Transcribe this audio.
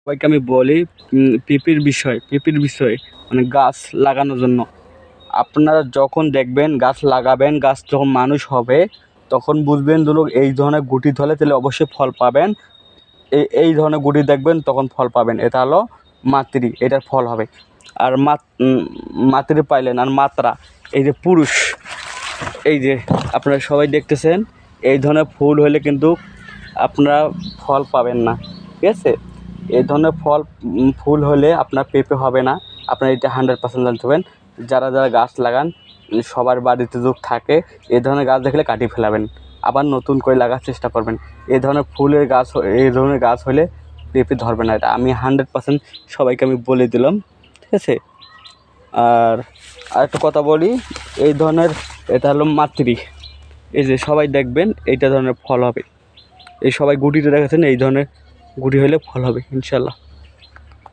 সবাইকে আমি বলি পেঁপের বিষয়ে মানে গাছ লাগানোর জন্য আপনারা যখন দেখবেন গাছ লাগাবেন, গাছ যখন মানুষ হবে তখন বুঝবেন এই ধরনের গুটি ধরে তাহলে অবশ্যই ফল পাবেন। এই ধরনের গুটি দেখবেন তখন ফল পাবেন। এটা হলো মাতৃ, এটার ফল হবে। আর মাতৃ পাইলেন। আর মাত্রা, এই যে পুরুষ, এই যে আপনারা সবাই দেখতেছেন, এই ধরনের ফুল হলে কিন্তু আপনারা ফল পাবেন না, ঠিক আছে? এই ধরনের ফুল হলে আপনার পেঁপে হবে না। আপনারা এটা 100% জানতে হবেন। যারা গাছ লাগান সবার বাড়িতে যদি থাকে এই ধরনের গাছ দেখলে কাটিয়ে ফেলাবেন, আবার নতুন করে লাগার চেষ্টা করবেন। এই ধরনের এই ধরনের গাছ হলে পেঁপে ধরবে না। এটা আমি 100% সবাইকে আমি বলে দিলাম, ঠিক আছে? আর আরেকটা কথা বলি, এই ধরনের এটা হলো মাতৃ। এই যে সবাই দেখবেন এইটা ধরনের ফল হবে। এই সবাই গুটিটা দেখাচ্ছেন, এই ধরনের গুটি হলে ফল হবে ইনশাল্লাহ।